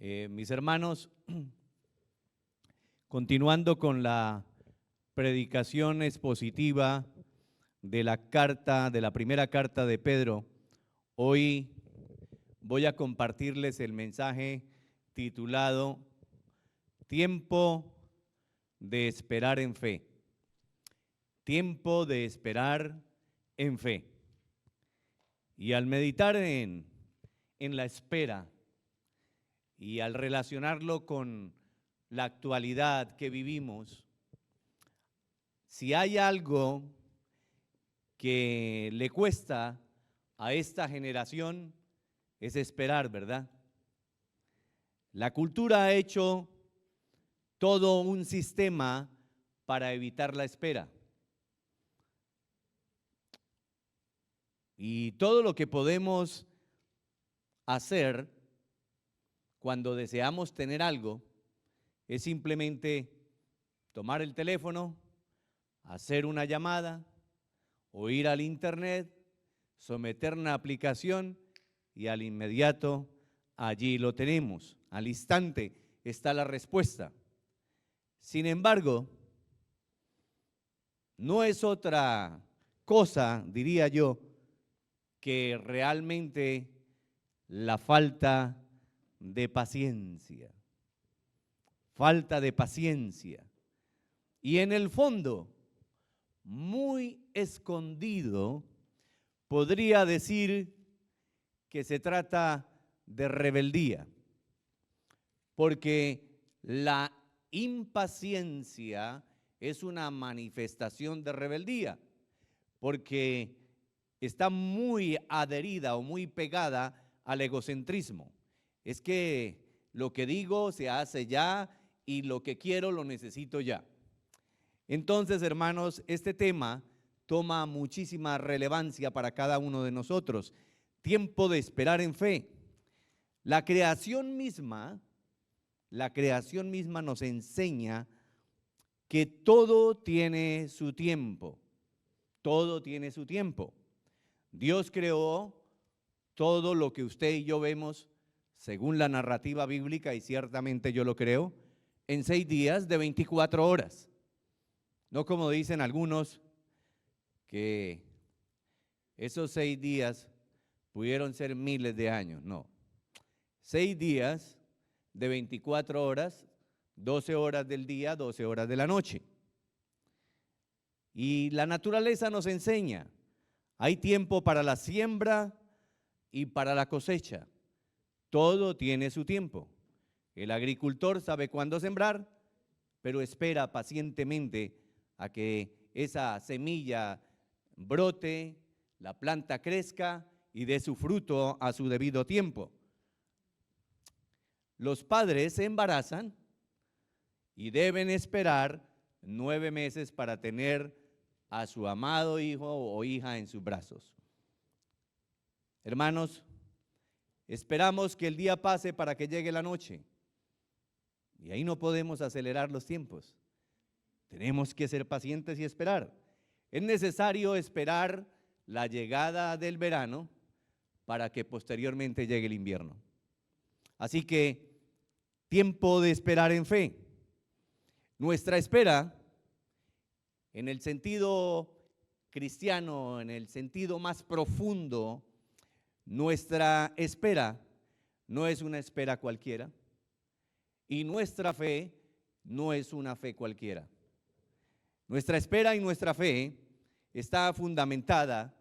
Mis hermanos, continuando con la predicación expositiva de la primera carta de Pedro, hoy voy a compartirles el mensaje titulado Tiempo de esperar en fe. Tiempo de esperar en fe. Y al meditar en la espera y al relacionarlo con la actualidad que vivimos, si hay algo que le cuesta a esta generación es esperar, ¿verdad? La cultura ha hecho todo un sistema para evitar la espera. Y todo lo que podemos hacer cuando deseamos tener algo es simplemente tomar el teléfono, hacer una llamada o ir al internet, someter una aplicación y al inmediato allí lo tenemos. Al instante está la respuesta. Sin embargo, no es otra cosa, diría yo, que realmente la falta de paciencia. Falta de paciencia. Y en el fondo, muy escondido, podría decir que se trata de rebeldía, porque la impaciencia es una manifestación de rebeldía, porque está muy adherida o muy pegada al egocentrismo. Es que lo que digo se hace ya y lo que quiero lo necesito ya. Entonces, hermanos, este tema toma muchísima relevancia para cada uno de nosotros. Tiempo de esperar en fe. La creación misma nos enseña que todo tiene su tiempo. Todo tiene su tiempo. Dios creó todo lo que usted y yo vemos según la narrativa bíblica, y ciertamente yo lo creo, en 6 días de 24 horas. No como dicen algunos, que esos 6 días pudieron ser miles de años. No. 6 días de 24 horas, 12 horas del día, 12 horas de la noche. Y la naturaleza nos enseña, hay tiempo para la siembra y para la cosecha. Todo tiene su tiempo. El agricultor sabe cuándo sembrar, pero espera pacientemente a que esa semilla brote, la planta crezca y dé su fruto a su debido tiempo. Los padres se embarazan y deben esperar 9 meses para tener a su amado hijo o hija en sus brazos. Hermanos, esperamos que el día pase para que llegue la noche. Y ahí no podemos acelerar los tiempos. Tenemos que ser pacientes y esperar. Es necesario esperar la llegada del verano para que posteriormente llegue el invierno. Así que, tiempo de esperar en fe. Nuestra espera, en el sentido cristiano, en el sentido más profundo, nuestra espera no es una espera cualquiera y nuestra fe no es una fe cualquiera. Nuestra espera y nuestra fe está fundamentada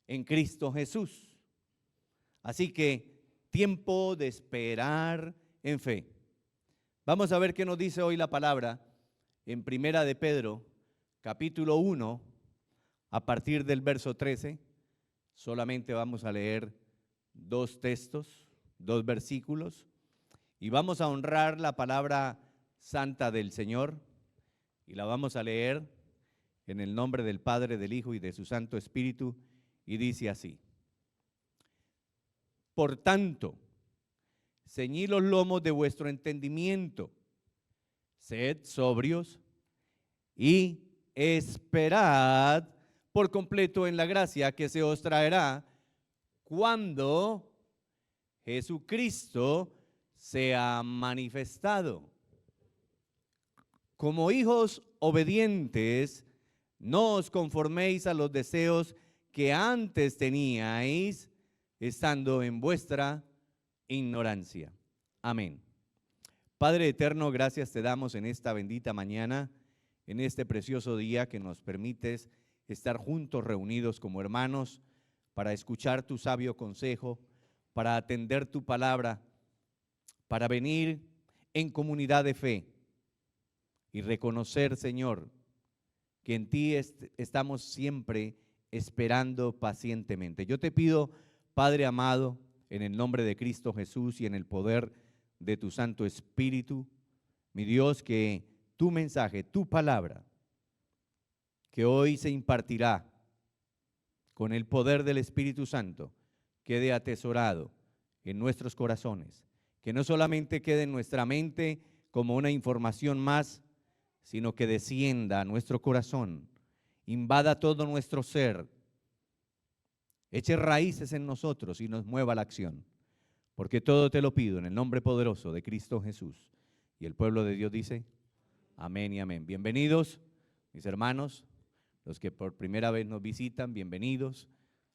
en Cristo Jesús. Así que, tiempo de esperar en fe. Vamos a ver qué nos dice hoy la palabra en Primera de Pedro, capítulo 1, a partir del verso 13. Solamente vamos a leer 2 textos, 2 versículos, y vamos a honrar la palabra santa del Señor, y la vamos a leer en el nombre del Padre, del Hijo y de su Santo Espíritu, y dice así: Por tanto, ceñid los lomos de vuestro entendimiento, sed sobrios y esperad por completo en la gracia que se os traerá cuando Jesucristo se ha manifestado. Como hijos obedientes, no os conforméis a los deseos que antes teníais, estando en vuestra ignorancia. Amén. Padre eterno, gracias te damos en esta bendita mañana, en este precioso día que nos permites estar juntos, reunidos como hermanos, para escuchar tu sabio consejo, para atender tu palabra, para venir en comunidad de fe y reconocer, Señor, que en ti estamos siempre esperando pacientemente. Yo te pido, Padre amado, en el nombre de Cristo Jesús y en el poder de tu Santo Espíritu, mi Dios, que tu mensaje, tu palabra, que hoy se impartirá con el poder del Espíritu Santo, quede atesorado en nuestros corazones, que no solamente quede en nuestra mente como una información más, sino que descienda a nuestro corazón, invada todo nuestro ser, eche raíces en nosotros y nos mueva a la acción. Porque todo te lo pido en el nombre poderoso de Cristo Jesús. Y el pueblo de Dios dice, amén y amén. Bienvenidos, mis hermanos, los que por primera vez nos visitan, bienvenidos.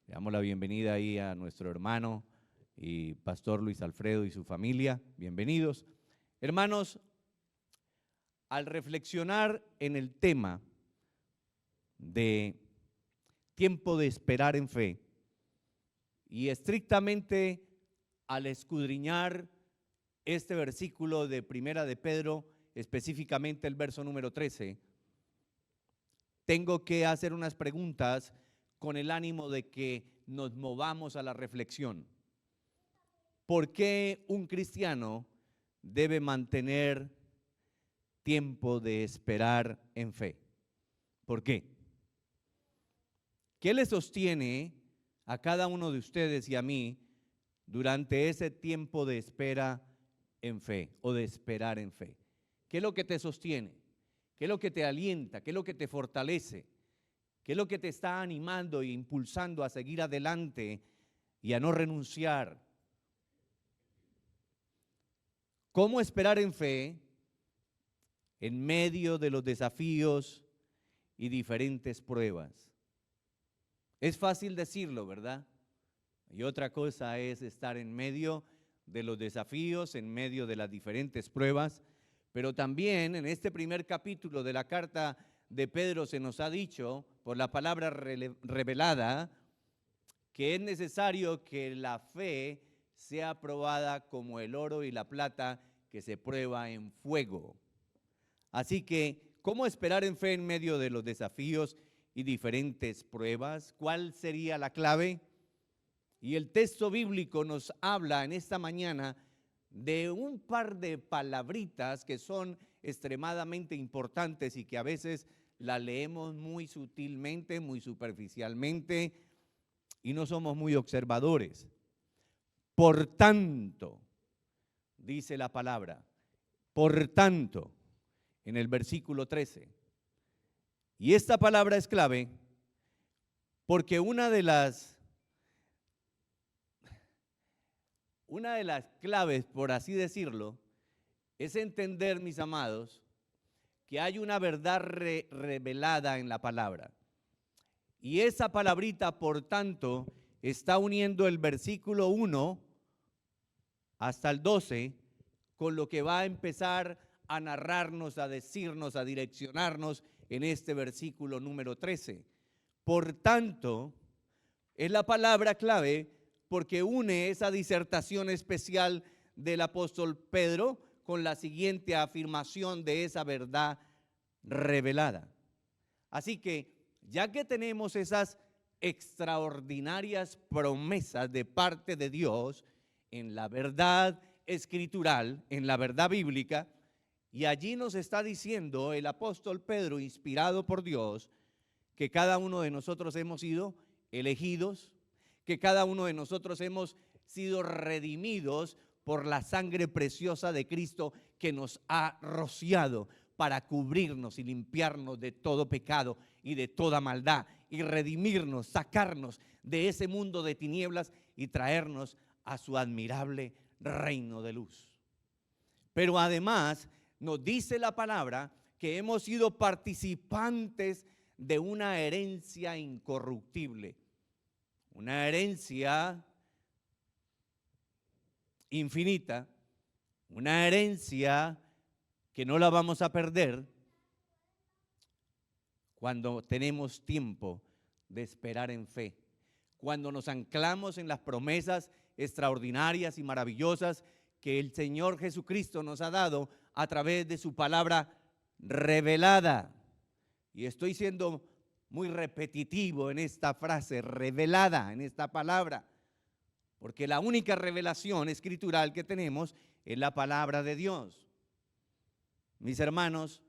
Le damos la bienvenida ahí a nuestro hermano y pastor Luis Alfredo y su familia. Bienvenidos. Hermanos, al reflexionar en el tema de tiempo de esperar en fe y estrictamente al escudriñar este versículo de Primera de Pedro, específicamente el verso número 13, tengo que hacer unas preguntas con el ánimo de que nos movamos a la reflexión. ¿Por qué un cristiano debe mantener tiempo de esperar en fe? ¿Por qué? ¿Qué le sostiene a cada uno de ustedes y a mí durante ese tiempo de espera en fe o de esperar en fe? ¿Qué es lo que te sostiene? ¿Qué es lo que te alienta? ¿Qué es lo que te fortalece? ¿Qué es lo que te está animando e impulsando a seguir adelante y a no renunciar? ¿Cómo esperar en fe en medio de los desafíos y diferentes pruebas? Es fácil decirlo, ¿verdad? Y otra cosa es estar en medio de los desafíos, en medio de las diferentes pruebas, pero también en este primer capítulo de la carta de Pedro se nos ha dicho, por la palabra revelada, que es necesario que la fe sea probada como el oro y la plata que se prueba en fuego. Así que, ¿cómo esperar en fe en medio de los desafíos y diferentes pruebas? ¿Cuál sería la clave? Y el texto bíblico nos habla en esta mañana de un par de palabritas que son extremadamente importantes y que a veces la leemos muy sutilmente, muy superficialmente y no somos muy observadores. Por tanto, dice la palabra, por tanto, en el versículo 13. Y esta palabra es clave porque una de las claves, por así decirlo, es entender, mis amados, que hay una verdad revelada en la palabra. Y esa palabrita, por tanto, está uniendo el versículo 1 hasta el 12 con lo que va a empezar a narrarnos, a decirnos, a direccionarnos en este versículo número 13. Por tanto, es la palabra clave porque une esa disertación especial del apóstol Pedro con la siguiente afirmación de esa verdad revelada. Así que, ya que tenemos esas extraordinarias promesas de parte de Dios en la verdad escritural, en la verdad bíblica, y allí nos está diciendo el apóstol Pedro, inspirado por Dios, que cada uno de nosotros hemos sido elegidos, que cada uno de nosotros hemos sido redimidos por la sangre preciosa de Cristo que nos ha rociado para cubrirnos y limpiarnos de todo pecado y de toda maldad y redimirnos, sacarnos de ese mundo de tinieblas y traernos a su admirable reino de luz. Pero además nos dice la palabra que hemos sido participantes de una herencia incorruptible, una herencia infinita, una herencia que no la vamos a perder cuando tenemos tiempo de esperar en fe, cuando nos anclamos en las promesas extraordinarias y maravillosas que el Señor Jesucristo nos ha dado a través de su palabra revelada. Y estoy siendo muy repetitivo en esta frase, revelada, en esta palabra, porque la única revelación escritural que tenemos es la palabra de Dios. Mis hermanos,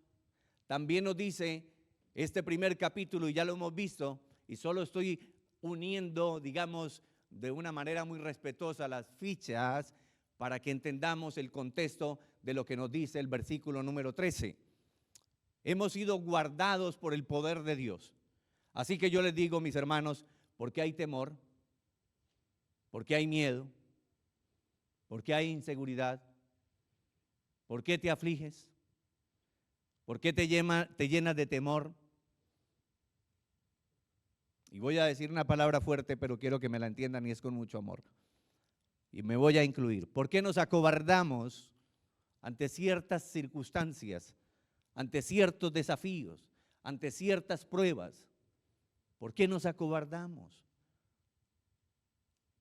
también nos dice este primer capítulo, y ya lo hemos visto, y solo estoy uniendo, digamos, de una manera muy respetuosa las fichas para que entendamos el contexto de lo que nos dice el versículo número 13. Hemos sido guardados por el poder de Dios. Así que yo les digo, mis hermanos, ¿por qué hay temor? ¿Por qué hay miedo? ¿Por qué hay inseguridad? ¿Por qué te afliges? ¿Por qué te llenas de temor? Y voy a decir una palabra fuerte, pero quiero que me la entiendan y es con mucho amor. Y me voy a incluir. ¿Por qué nos acobardamos ante ciertas circunstancias, ante ciertos desafíos, ante ciertas pruebas? ¿Por qué nos acobardamos?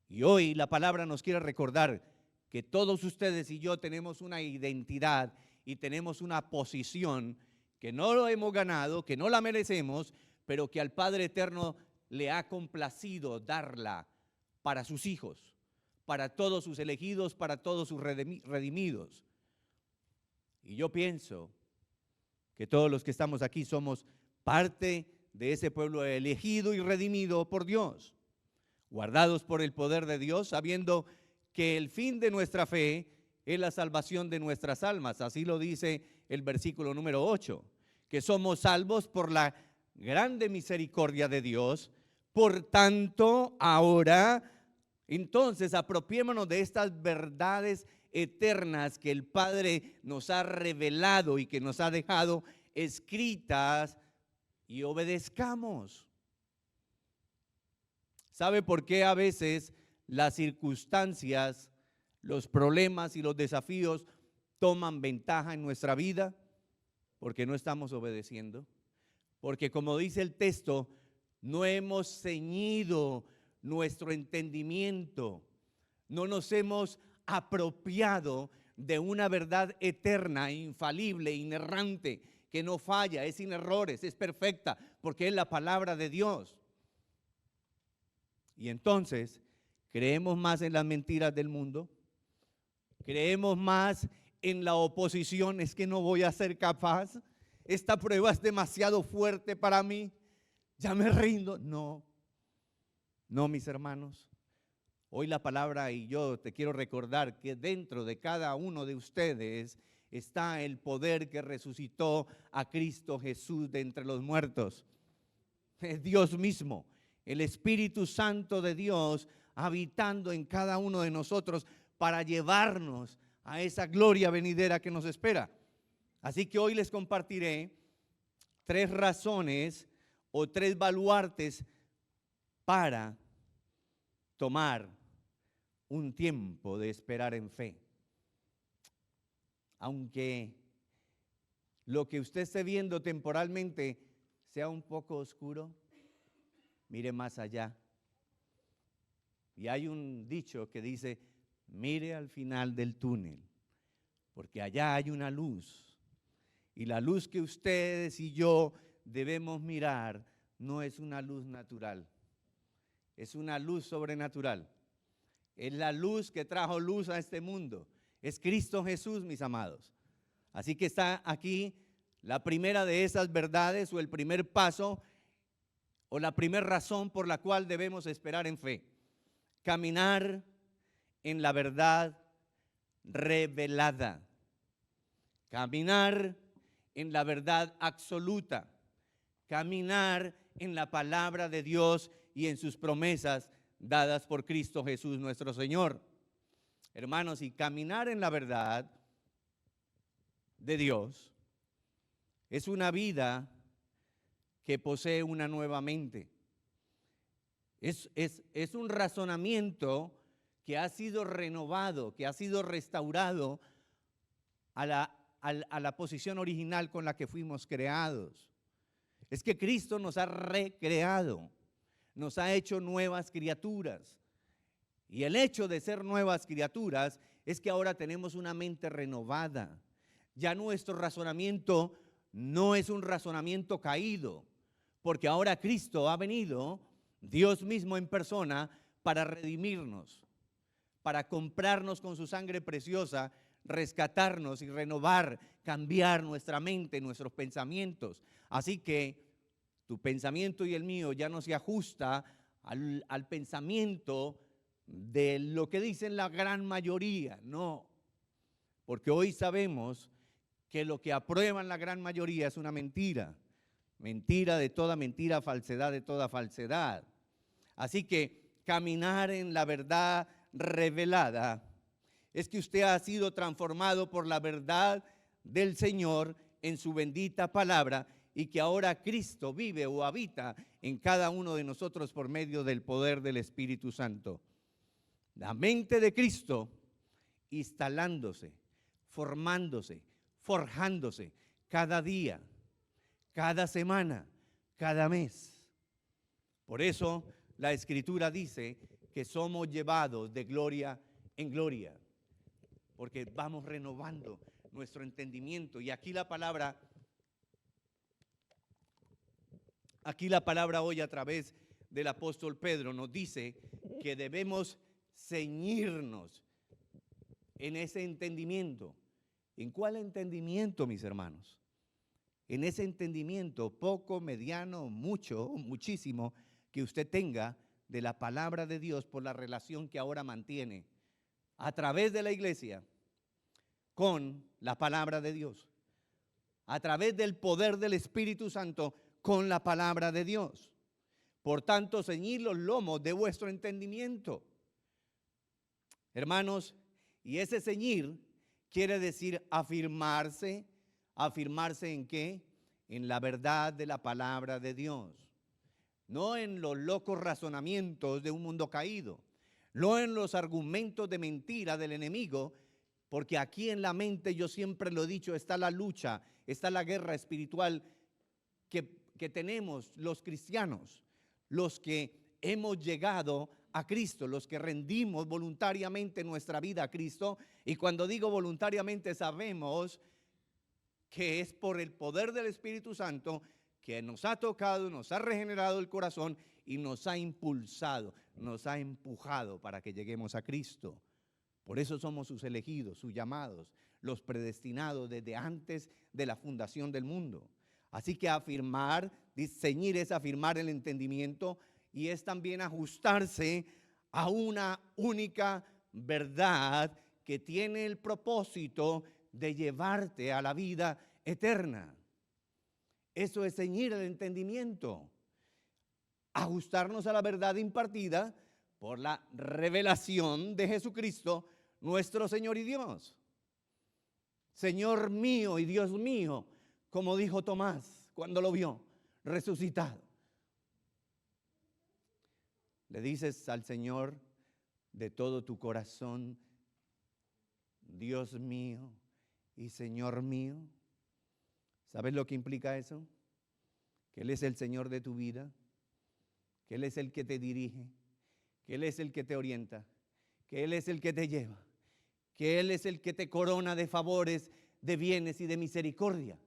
Y hoy la palabra nos quiere recordar que todos ustedes y yo tenemos una identidad y tenemos una posición que no lo hemos ganado, que no la merecemos, pero que al Padre Eterno le ha complacido darla para sus hijos, para todos sus elegidos, para todos sus redimidos. Y yo pienso que todos los que estamos aquí somos parte de ese pueblo elegido y redimido por Dios, guardados por el poder de Dios, sabiendo que el fin de nuestra fe es la salvación de nuestras almas. Así lo dice el versículo número 8, que somos salvos por la grande misericordia de Dios. Por tanto, ahora, entonces, apropiémonos de estas verdades eternas que el Padre nos ha revelado y que nos ha dejado escritas, y obedezcamos. ¿Sabe por qué a veces las circunstancias, los problemas y los desafíos toman ventaja en nuestra vida? Porque no estamos obedeciendo. Porque, como dice el texto, no hemos ceñido nuestro entendimiento, no nos hemos apropiado de una verdad eterna, infalible, inerrante, que no falla, es sin errores, es perfecta, porque es la palabra de Dios. Y entonces, ¿creemos más en las mentiras del mundo? ¿Creemos más en la oposición? Es que no voy a ser capaz, esta prueba es demasiado fuerte para mí, ya me rindo. No, mis hermanos. Hoy la palabra, y yo te quiero recordar que dentro de cada uno de ustedes está el poder que resucitó a Cristo Jesús de entre los muertos. Es Dios mismo, el Espíritu Santo de Dios habitando en cada uno de nosotros para llevarnos a esa gloria venidera que nos espera. Así que hoy les compartiré 3 razones o 3 baluartes para tomar un tiempo de esperar en fe. Aunque lo que usted esté viendo temporalmente sea un poco oscuro, mire más allá. Y hay un dicho que dice, mire al final del túnel, porque allá hay una luz. Y la luz que ustedes y yo debemos mirar no es una luz natural, es una luz sobrenatural. Es la luz que trajo luz a este mundo. Es Cristo Jesús, mis amados. Así que está aquí la primera de esas verdades, o el primer paso, o la primera razón por la cual debemos esperar en fe. Caminar en la verdad revelada. Caminar en la verdad absoluta. Caminar en la palabra de Dios y en sus promesas dadas por Cristo Jesús nuestro Señor. Hermanos, y caminar en la verdad de Dios es una vida que posee una nueva mente. Es un razonamiento que ha sido renovado, que ha sido restaurado a la posición original con la que fuimos creados. Es que Cristo nos ha recreado, nos ha hecho nuevas criaturas. Y el hecho de ser nuevas criaturas es que ahora tenemos una mente renovada. Ya nuestro razonamiento no es un razonamiento caído, porque ahora Cristo ha venido, Dios mismo en persona, para redimirnos, para comprarnos con su sangre preciosa, rescatarnos y renovar, cambiar nuestra mente, nuestros pensamientos. Así que tu pensamiento y el mío ya no se ajusta al pensamiento de lo que dicen la gran mayoría, no, porque hoy sabemos que lo que aprueban la gran mayoría es una mentira, mentira de toda mentira, falsedad de toda falsedad. Así que caminar en la verdad revelada es que usted ha sido transformado por la verdad del Señor en su bendita palabra y que ahora Cristo vive o habita en cada uno de nosotros por medio del poder del Espíritu Santo. La mente de Cristo instalándose, formándose, forjándose cada día, cada semana, cada mes. Por eso la Escritura dice que somos llevados de gloria en gloria, porque vamos renovando nuestro entendimiento. Y aquí la palabra hoy a través del apóstol Pedro nos dice que debemos ceñirnos en ese entendimiento. ¿En cuál entendimiento, mis hermanos? En ese entendimiento poco, mediano, mucho, muchísimo que usted tenga de la palabra de Dios por la relación que ahora mantiene a través de la iglesia con la palabra de Dios, a través del poder del Espíritu Santo con la palabra de Dios. Por tanto, ceñid los lomos de vuestro entendimiento. Hermanos, y ese ceñir quiere decir afirmarse. ¿Afirmarse en qué? En la verdad de la palabra de Dios. No en los locos razonamientos de un mundo caído, no en los argumentos de mentira del enemigo, porque aquí en la mente, yo siempre lo he dicho, está la lucha, está la guerra espiritual que tenemos los cristianos, los que hemos llegado a Cristo, los que rendimos voluntariamente nuestra vida a Cristo. Y cuando digo voluntariamente, sabemos que es por el poder del Espíritu Santo que nos ha tocado, nos ha regenerado el corazón y nos ha impulsado, nos ha empujado para que lleguemos a Cristo. Por eso somos sus elegidos, sus llamados, los predestinados desde antes de la fundación del mundo. Así que afirmar, ceñir es afirmar el entendimiento y es también ajustarse a una única verdad que tiene el propósito de llevarte a la vida eterna. Eso es ceñir el entendimiento, ajustarnos a la verdad impartida por la revelación de Jesucristo, nuestro Señor y Dios. Señor mío y Dios mío, como dijo Tomás cuando lo vio resucitado. Le dices al Señor de todo tu corazón, Dios mío y Señor mío. ¿Sabes lo que implica eso? Que Él es el Señor de tu vida, que Él es el que te dirige, que Él es el que te orienta, que Él es el que te lleva, que Él es el que te corona de favores, de bienes y de misericordia,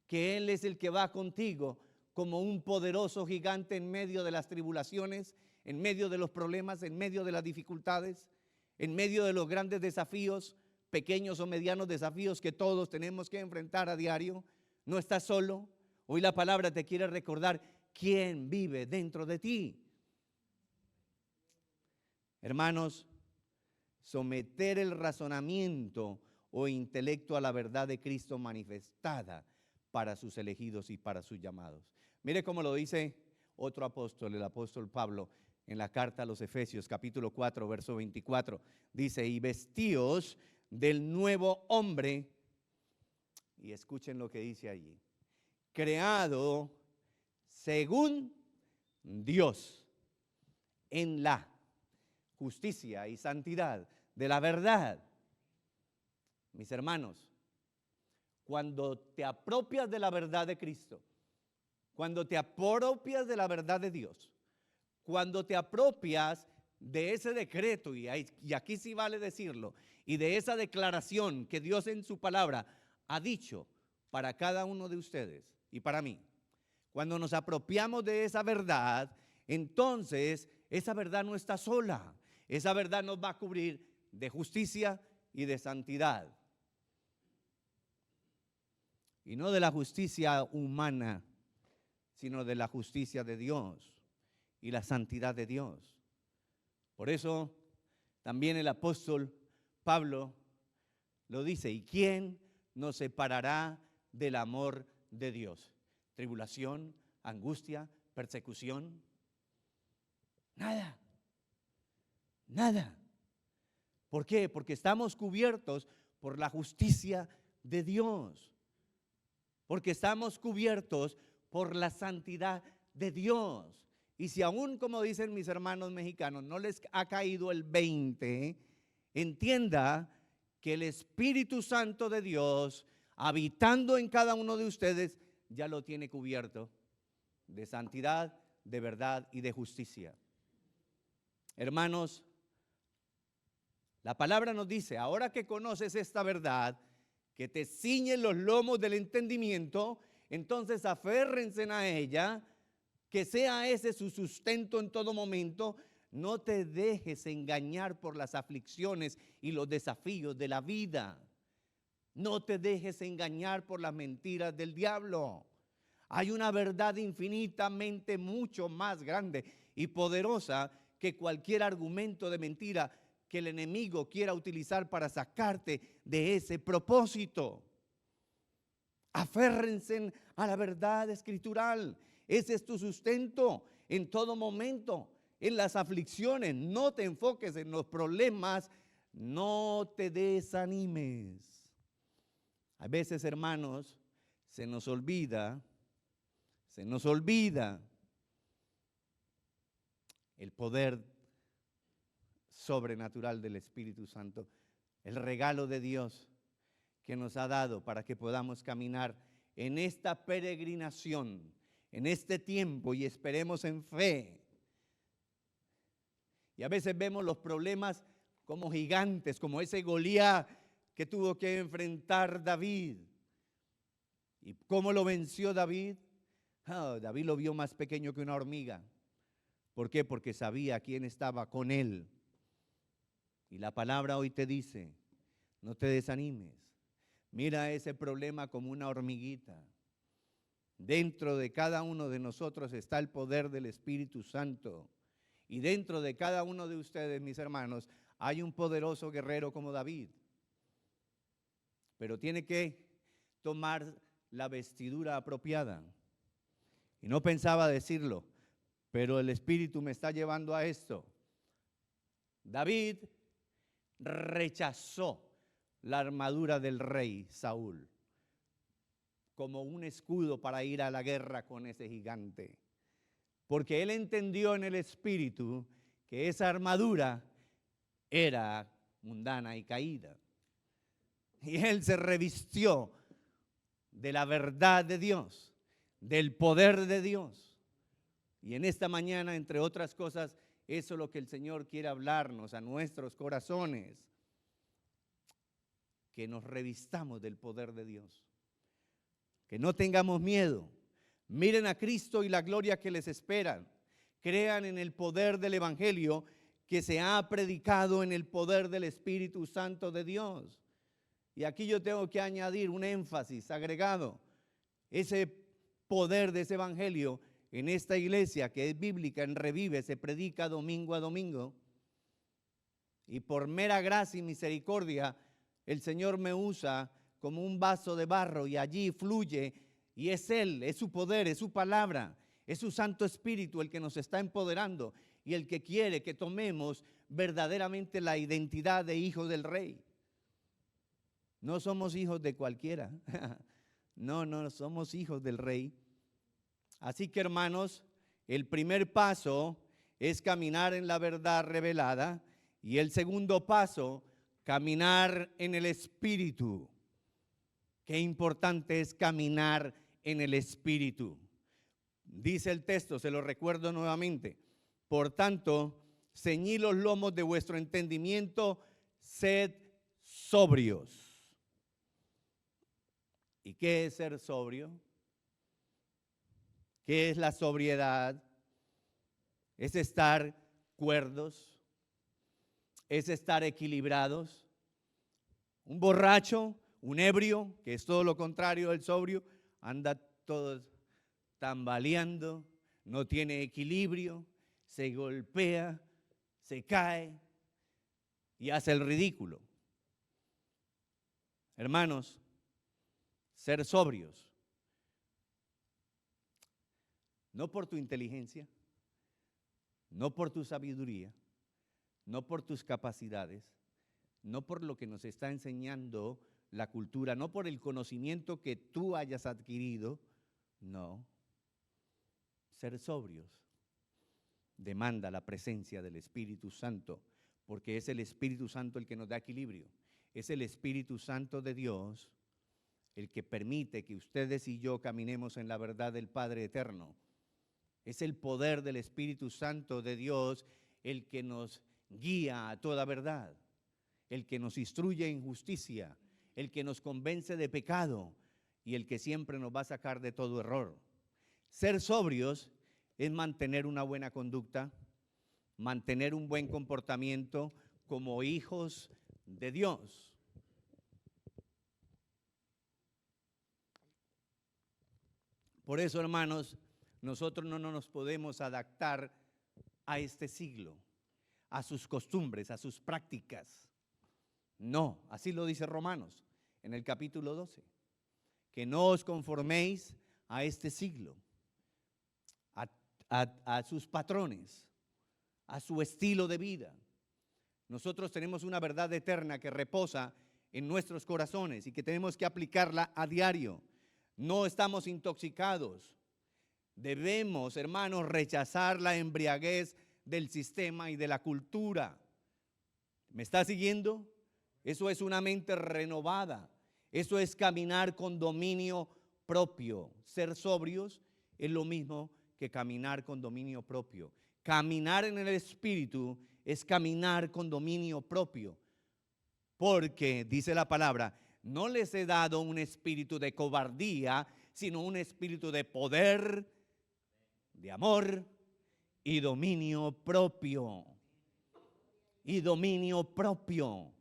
que Él es el que va contigo como un poderoso gigante en medio de las tribulaciones, en medio de los problemas, en medio de las dificultades, en medio de los grandes desafíos, pequeños o medianos desafíos que todos tenemos que enfrentar a diario. No estás solo. Hoy la palabra te quiere recordar quién vive dentro de ti. Hermanos, someter el razonamiento o intelecto a la verdad de Cristo manifestada para sus elegidos y para sus llamados. Mire cómo lo dice otro apóstol, el apóstol Pablo, en la carta a los Efesios, capítulo 4, verso 24. Dice, y vestíos del nuevo hombre, Y escuchen lo que dice allí. Creado según Dios, en la justicia y santidad de la verdad. Mis hermanos, cuando te apropias de la verdad de Cristo, cuando te apropias de la verdad de Dios, cuando te apropias de ese decreto, y aquí sí vale decirlo, y de esa declaración que Dios en su palabra ha dicho para cada uno de ustedes y para mí, cuando nos apropiamos de esa verdad, entonces esa verdad no está sola, esa verdad nos va a cubrir de justicia y de santidad. Y no de la justicia humana, sino de la justicia de Dios y la santidad de Dios. Por eso también el apóstol Pablo lo dice: ¿y quién nos separará del amor de Dios? ¿Tribulación, angustia, persecución? Nada, nada. ¿Por qué? Porque estamos cubiertos por la justicia de Dios, porque estamos cubiertos por la santidad de Dios. Y si aún, como dicen mis hermanos mexicanos, no les ha caído el 20, entienda que el Espíritu Santo de Dios, habitando en cada uno de ustedes, ya lo tiene cubierto de santidad, de verdad y de justicia. Hermanos, la palabra nos dice: ahora que conoces esta verdad, que te ciñen los lomos del entendimiento, entonces aférrense a ella, que sea ese su sustento en todo momento. No te dejes engañar por las aflicciones y los desafíos de la vida. No te dejes engañar por las mentiras del diablo. Hay una verdad infinitamente mucho más grande y poderosa que cualquier argumento de mentira que el enemigo quiera utilizar para sacarte de ese propósito. Aférrense a la verdad escritural. Ese es tu sustento en todo momento, en las aflicciones. No te enfoques en los problemas, no te desanimes. A veces, hermanos, se nos olvida el poder sobrenatural del Espíritu Santo, el regalo de Dios que nos ha dado para que podamos caminar en esta peregrinación, en este tiempo, y esperemos en fe. Y a veces vemos los problemas como gigantes, como ese Goliat que tuvo que enfrentar David. ¿Y cómo lo venció David? David lo vio más pequeño que una hormiga. ¿Por qué? Porque sabía quién estaba con él. Y la palabra hoy te dice: no te desanimes. Mira ese problema como una hormiguita. Dentro de cada uno de nosotros está el poder del Espíritu Santo. Y dentro de cada uno de ustedes, mis hermanos, hay un poderoso guerrero como David. Pero tiene que tomar la vestidura apropiada. Y no pensaba decirlo, pero el Espíritu me está llevando a esto. David rechazó la armadura del rey Saúl como un escudo para ir a la guerra con ese gigante, porque él entendió en el Espíritu que esa armadura era mundana y caída, y él se revistió de la verdad de Dios, del poder de Dios. Y en esta mañana, entre otras cosas, eso es lo que el Señor quiere hablarnos a nuestros corazones, que nos revistamos del poder de Dios, que no tengamos miedo. Miren a Cristo y la gloria que les espera. Crean en el poder del Evangelio que se ha predicado en el poder del Espíritu Santo de Dios. Y aquí yo tengo que añadir un énfasis agregado. Ese poder de ese Evangelio en esta iglesia que es bíblica, en Revive, se predica domingo a domingo. Y por mera gracia y misericordia, el Señor me usa como un vaso de barro y allí fluye, y es Él, es su poder, es su palabra, es su Santo Espíritu el que nos está empoderando y el que quiere que tomemos verdaderamente la identidad de hijos del Rey. No somos hijos de cualquiera, No, no, somos hijos del Rey. Así que, hermanos, el primer paso es caminar en la verdad revelada y el segundo paso, caminar en el Espíritu. Qué importante es caminar en el Espíritu. Dice el texto, se lo recuerdo nuevamente. Por tanto, ceñid los lomos de vuestro entendimiento, sed sobrios. ¿Y qué es ser sobrio? ¿Qué es la sobriedad? Es estar cuerdos, es estar equilibrados. Un borracho, un ebrio, que es todo lo contrario del sobrio, anda todo tambaleando, no tiene equilibrio, se golpea, se cae y hace el ridículo. Hermanos, ser sobrios, no por tu inteligencia, no por tu sabiduría, no por tus capacidades, no por lo que nos está enseñando la cultura, no por el conocimiento que tú hayas adquirido, no. Ser sobrios demanda la presencia del Espíritu Santo, porque es el Espíritu Santo el que nos da equilibrio. Es el Espíritu Santo de Dios el que permite que ustedes y yo caminemos en la verdad del Padre eterno. Es el poder del Espíritu Santo de Dios el que nos guía a toda verdad, el que nos instruye en justicia, el que nos convence de pecado y el que siempre nos va a sacar de todo error. Ser sobrios es mantener una buena conducta, mantener un buen comportamiento como hijos de Dios. Por eso, hermanos, nosotros no nos podemos adaptar a este siglo, a sus costumbres, a sus prácticas. No, así lo dice Romanos en el capítulo 12, que no os conforméis a este siglo, a sus patrones, a su estilo de vida. Nosotros tenemos una verdad eterna que reposa en nuestros corazones y que tenemos que aplicarla a diario. No estamos intoxicados. Debemos, hermanos, rechazar la embriaguez del sistema y de la cultura. ¿Me está siguiendo? Eso es una mente renovada. Eso es caminar con dominio propio. Ser sobrios es lo mismo que caminar con dominio propio. Caminar en el Espíritu es caminar con dominio propio. Porque, dice la palabra, no les he dado un espíritu de cobardía, sino un espíritu de poder, de amor y dominio propio. Y dominio propio.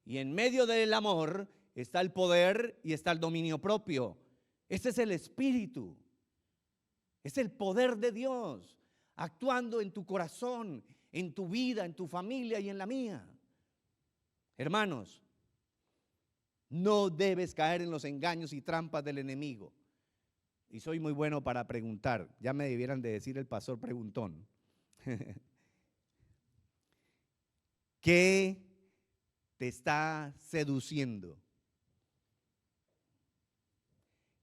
Y en medio del amor está el poder y está el dominio propio. Ese es el Espíritu. Es el poder de Dios actuando en tu corazón, en tu vida, en tu familia y en la mía. Hermanos, no debes caer en los engaños y trampas del enemigo. Y soy muy bueno para preguntar. Ya me debieran de decir el pastor preguntón. ¿Qué te está seduciendo?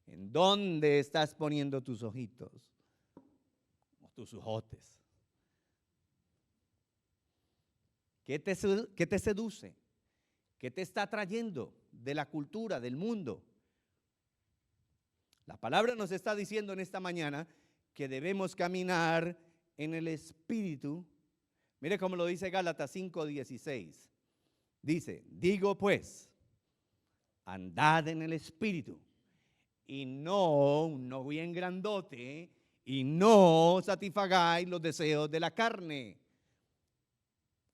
¿En dónde estás poniendo tus ojitos o tus ojotes? ¿Qué te seduce? ¿Qué te está atrayendo de la cultura, del mundo? La palabra nos está diciendo en esta mañana que debemos caminar en el Espíritu. Mire cómo lo dice Gálatas 5:16. Dice, digo pues, andad en el Espíritu y no bien grandote, y no satisfagáis los deseos de la carne.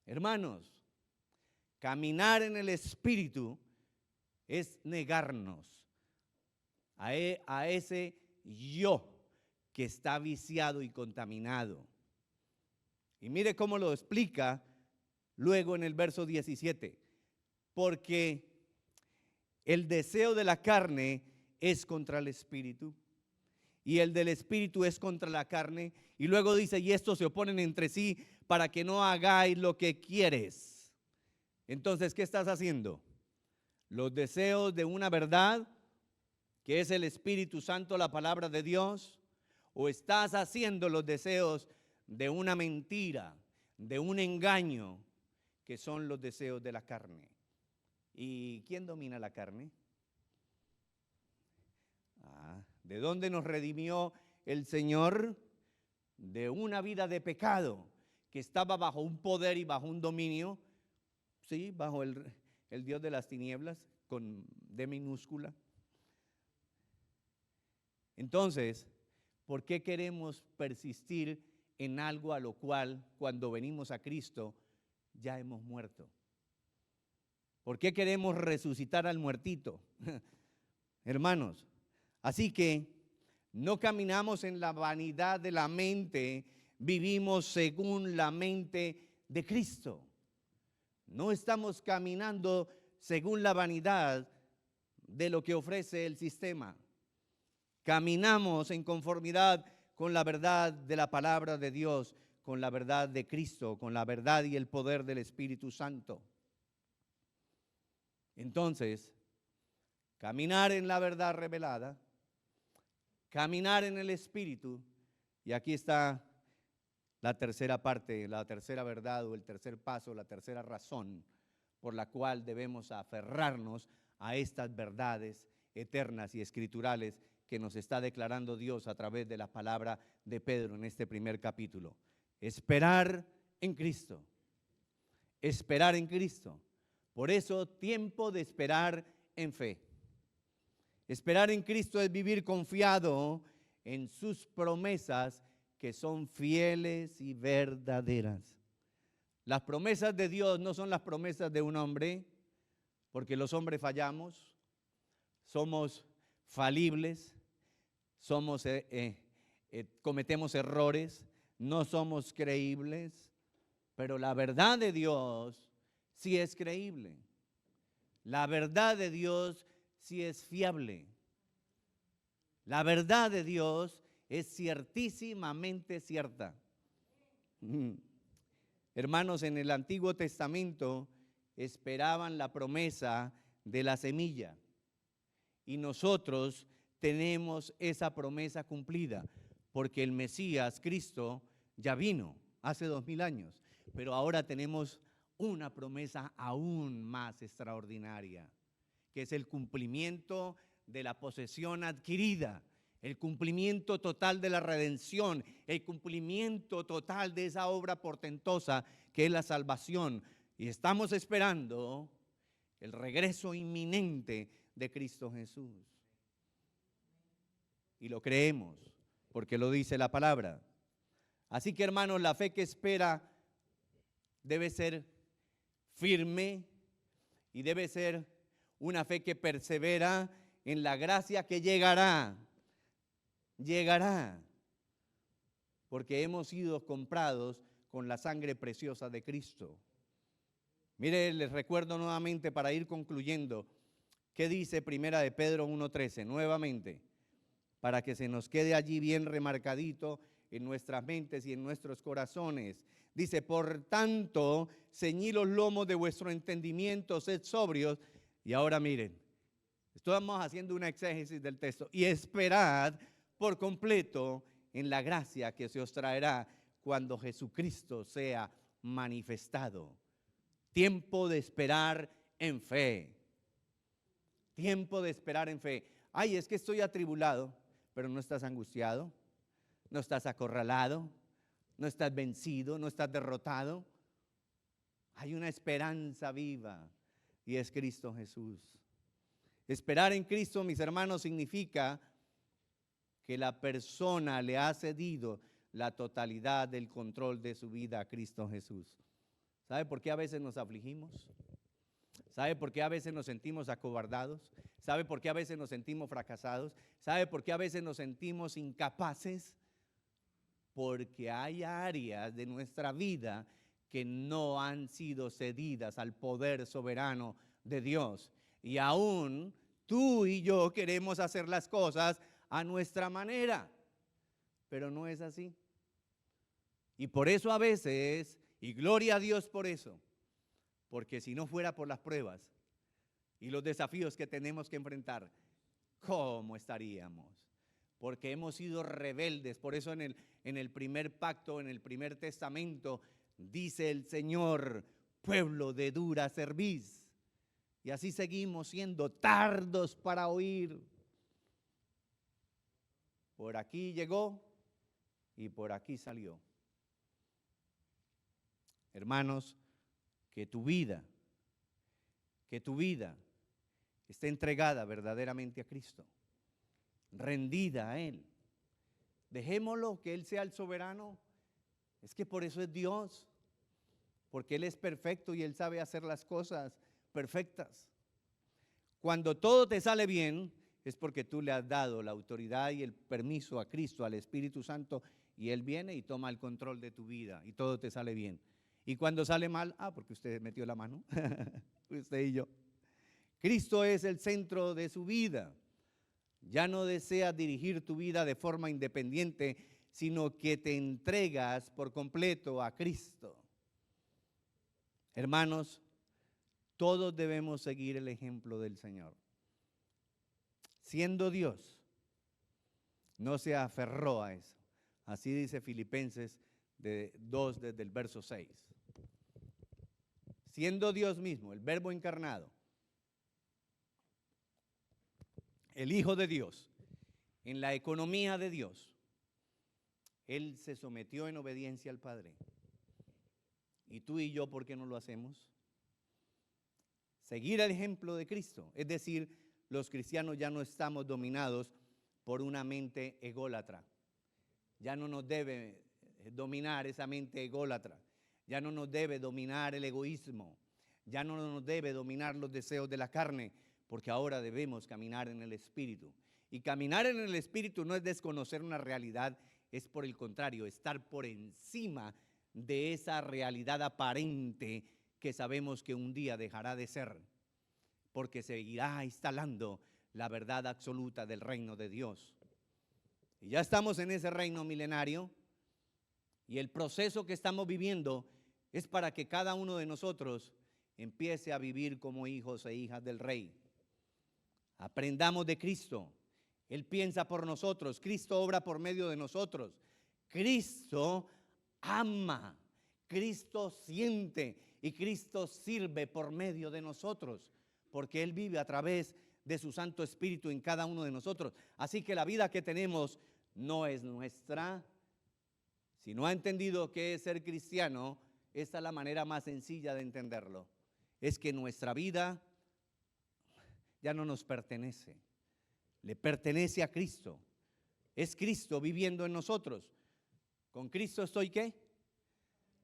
Hermanos, caminar en el Espíritu es negarnos a ese yo que está viciado y contaminado. Y mire cómo lo explica luego en el verso 17. Porque el deseo de la carne es contra el Espíritu y el del Espíritu es contra la carne. Y luego dice, y estos se oponen entre sí para que no hagáis lo que quieres. Entonces, ¿qué estás haciendo? Los deseos de una verdad que es el Espíritu Santo, la palabra de Dios, o estás haciendo los deseos de una mentira, de un engaño, que son los deseos de la carne. ¿Y quién domina la carne? ¿De dónde nos redimió el Señor? De una vida de pecado, que estaba bajo un poder y bajo un dominio, sí, bajo el Dios de las tinieblas, con D minúscula. Entonces, ¿por qué queremos persistir en algo a lo cual, cuando venimos a Cristo, ya hemos muerto? ¿Por qué queremos resucitar al muertito? Hermanos, así que no caminamos en la vanidad de la mente, vivimos según la mente de Cristo. No estamos caminando según la vanidad de lo que ofrece el sistema. Caminamos en conformidad con la verdad de la palabra de Dios, con la verdad de Cristo, con la verdad y el poder del Espíritu Santo. Entonces, caminar en la verdad revelada, caminar en el Espíritu, y aquí está la tercera parte, la tercera verdad o el tercer paso, la tercera razón por la cual debemos aferrarnos a estas verdades eternas y escriturales que nos está declarando Dios a través de la palabra de Pedro en este primer capítulo. Esperar en Cristo. Esperar en Cristo. Por eso, tiempo de esperar en fe. Esperar en Cristo es vivir confiado en sus promesas que son fieles y verdaderas. Las promesas de Dios no son las promesas de un hombre, porque los hombres fallamos, somos falibles, cometemos errores, no somos creíbles, pero la verdad de Dios sí es creíble. La verdad de Dios sí es fiable. La verdad de Dios es ciertísimamente cierta. Hermanos, en el Antiguo Testamento esperaban la promesa de la semilla y nosotros tenemos esa promesa cumplida porque el Mesías, Cristo, ya vino hace 2000 años, pero ahora tenemos una promesa aún más extraordinaria, que es el cumplimiento de la posesión adquirida, el cumplimiento total de la redención, el cumplimiento total de esa obra portentosa que es la salvación. Y estamos esperando el regreso inminente de Cristo Jesús. Y lo creemos, porque lo dice la palabra. Así que, hermanos, la fe que espera debe ser firme y debe ser una fe que persevera en la gracia que llegará, porque hemos sido comprados con la sangre preciosa de Cristo. Mire, les recuerdo nuevamente para ir concluyendo, ¿qué dice Primera de Pedro 1:13? Nuevamente, para que se nos quede allí bien remarcadito en nuestras mentes y en nuestros corazones. Dice, por tanto, ceñid los lomos de vuestro entendimiento, sed sobrios. Y ahora miren, estamos haciendo una exégesis del texto. Y esperad por completo en la gracia que se os traerá cuando Jesucristo sea manifestado. Tiempo de esperar en fe. Tiempo de esperar en fe. Ay, es que estoy atribulado, pero no estás angustiado, no estás acorralado, no estás vencido, no estás derrotado. Hay una esperanza viva y es Cristo Jesús. Esperar en Cristo, mis hermanos, significa que la persona le ha cedido la totalidad del control de su vida a Cristo Jesús. ¿Sabe por qué a veces nos afligimos? ¿Sabe por qué a veces nos sentimos acobardados? ¿Sabe por qué a veces nos sentimos fracasados? ¿Sabe por qué a veces nos sentimos incapaces? Porque hay áreas de nuestra vida que no han sido cedidas al poder soberano de Dios. Y aún tú y yo queremos hacer las cosas a nuestra manera, pero no es así. Y por eso a veces, y gloria a Dios por eso, porque si no fuera por las pruebas y los desafíos que tenemos que enfrentar, ¿cómo estaríamos? Porque hemos sido rebeldes. Por eso en el primer pacto, en el primer testamento, dice el Señor, pueblo de dura cerviz. Y así seguimos siendo tardos para oír. Por aquí llegó y por aquí salió. Hermanos, que tu vida esté entregada verdaderamente a Cristo, rendida a Él. Dejémoslo que Él sea el soberano. Es que por eso es Dios, porque Él es perfecto y Él sabe hacer las cosas perfectas. Cuando todo te sale bien, es porque tú le has dado la autoridad y el permiso a Cristo, al Espíritu Santo, y Él viene y toma el control de tu vida y todo te sale bien. Y cuando sale mal, porque usted metió la mano, usted y yo. Cristo es el centro de su vida. Ya no deseas dirigir tu vida de forma independiente, sino que te entregas por completo a Cristo. Hermanos, todos debemos seguir el ejemplo del Señor. Siendo Dios, no se aferró a eso. Así dice Filipenses 2 desde el verso 6. Siendo Dios mismo, el Verbo encarnado, el Hijo de Dios, en la economía de Dios, Él se sometió en obediencia al Padre. ¿Y tú y yo por qué no lo hacemos? Seguir el ejemplo de Cristo. Es decir, los cristianos ya no estamos dominados por una mente ególatra. Ya no nos debe dominar esa mente ególatra. Ya no nos debe dominar el egoísmo. Ya no nos debe dominar los deseos de la carne, porque ahora debemos caminar en el Espíritu. Y caminar en el Espíritu no es desconocer una realidad, es por el contrario, estar por encima de esa realidad aparente que sabemos que un día dejará de ser, porque seguirá instalando la verdad absoluta del reino de Dios. Y ya estamos en ese reino milenario, y el proceso que estamos viviendo es para que cada uno de nosotros empiece a vivir como hijos e hijas del Rey. Aprendamos de Cristo. Él piensa por nosotros, Cristo obra por medio de nosotros. Cristo ama, Cristo siente y Cristo sirve por medio de nosotros, porque Él vive a través de su Santo Espíritu en cada uno de nosotros. Así que la vida que tenemos no es nuestra. Si no ha entendido qué es ser cristiano, esta es la manera más sencilla de entenderlo. Es que nuestra vida ya no nos pertenece, le pertenece a Cristo. Es Cristo viviendo en nosotros. Con Cristo estoy ¿qué?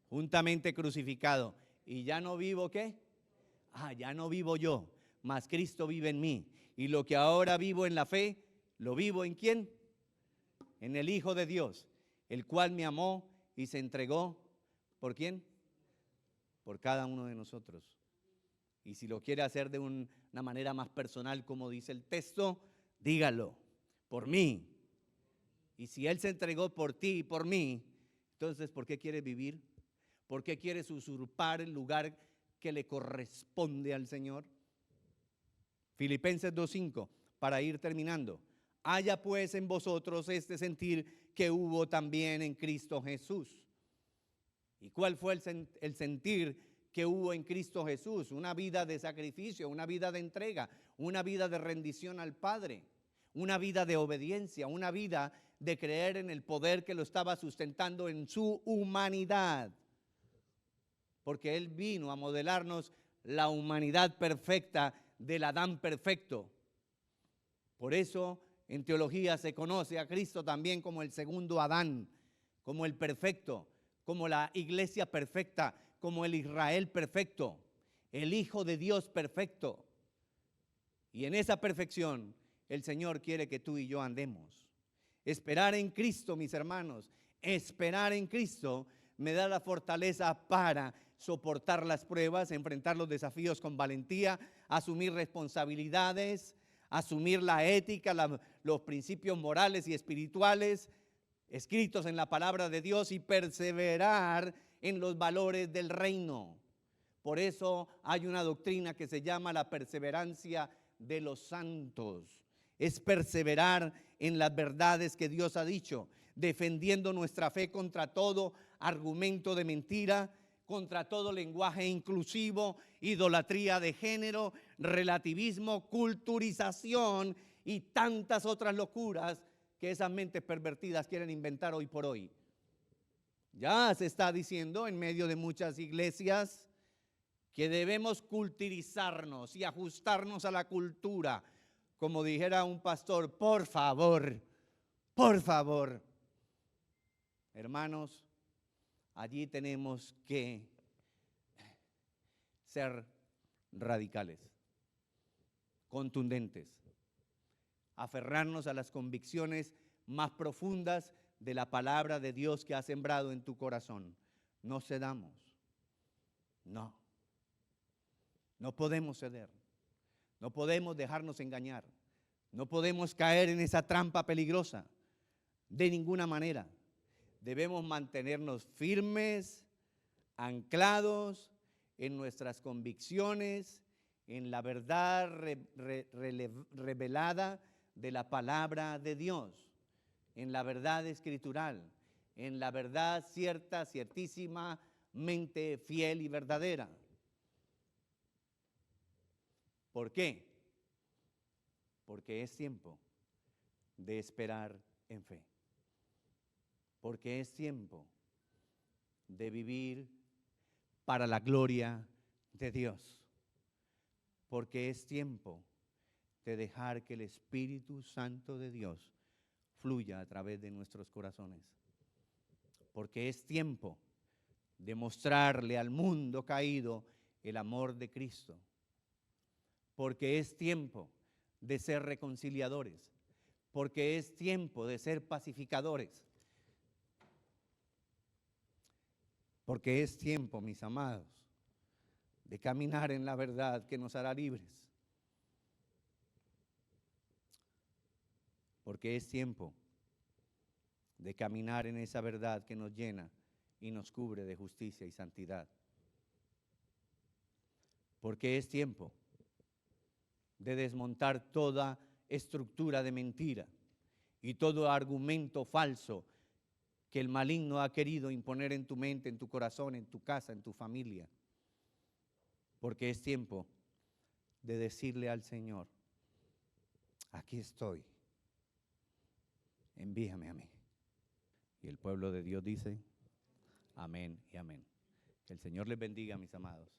Juntamente crucificado. Y ya no vivo ¿qué? Ya no vivo yo, mas Cristo vive en mí. Y lo que ahora vivo en la fe, lo vivo ¿en quién? En el Hijo de Dios, el cual me amó y se entregó, ¿por quién? Por cada uno de nosotros. Y si lo quiere hacer de una manera más personal, como dice el texto, dígalo, por mí. Y si Él se entregó por ti y por mí, entonces ¿por qué quieres vivir? ¿Por qué quieres usurpar el lugar que le corresponde al Señor? Filipenses 2:5, para ir terminando. Haya pues en vosotros este sentir que hubo también en Cristo Jesús. ¿Y cuál fue el sentir que hubo en Cristo Jesús? Una vida de sacrificio, una vida de entrega, una vida de rendición al Padre, una vida de obediencia, una vida de creer en el poder que lo estaba sustentando en su humanidad. Porque Él vino a modelarnos la humanidad perfecta del Adán perfecto. Por eso en teología se conoce a Cristo también como el segundo Adán, como el perfecto, como la iglesia perfecta, como el Israel perfecto, el Hijo de Dios perfecto. Y en esa perfección el Señor quiere que tú y yo andemos. Esperar en Cristo, mis hermanos, esperar en Cristo me da la fortaleza para soportar las pruebas, enfrentar los desafíos con valentía, asumir responsabilidades, asumir la ética, los principios morales y espirituales escritos en la palabra de Dios y perseverar en los valores del reino. Por eso hay una doctrina que se llama la perseverancia de los santos. es perseverar en las verdades que Dios ha dicho, defendiendo nuestra fe contra todo argumento de mentira, contra todo lenguaje inclusivo, idolatría de género, relativismo, culturización y tantas otras locuras que esas mentes pervertidas quieren inventar hoy por hoy. Ya se está diciendo en medio de muchas iglesias que debemos culturizarnos y ajustarnos a la cultura. Como dijera un pastor, por favor, por favor. Hermanos, allí tenemos que ser radicales, contundentes, aferrarnos a las convicciones más profundas de la palabra de Dios que ha sembrado en tu corazón. No cedamos, no podemos ceder, no podemos dejarnos engañar, no podemos caer en esa trampa peligrosa de ninguna manera. Debemos mantenernos firmes, anclados en nuestras convicciones, en la verdad revelada de la palabra de Dios, en la verdad escritural, en la verdad cierta, ciertísimamente fiel y verdadera. ¿Por qué? Porque es tiempo de esperar en fe. Porque es tiempo de vivir para la gloria de Dios. Porque es tiempo de dejar que el Espíritu Santo de Dios fluya a través de nuestros corazones. Porque es tiempo de mostrarle al mundo caído el amor de Cristo. Porque es tiempo de ser reconciliadores. Porque es tiempo de ser pacificadores. Porque es tiempo, mis amados, de caminar en la verdad que nos hará libres. Porque es tiempo de caminar en esa verdad que nos llena y nos cubre de justicia y santidad. Porque es tiempo de desmontar toda estructura de mentira y todo argumento falso que el maligno ha querido imponer en tu mente, en tu corazón, en tu casa, en tu familia. Porque es tiempo de decirle al Señor, aquí estoy, envíame a mí. Y el pueblo de Dios dice, amén y amén. Que el Señor les bendiga, mis amados.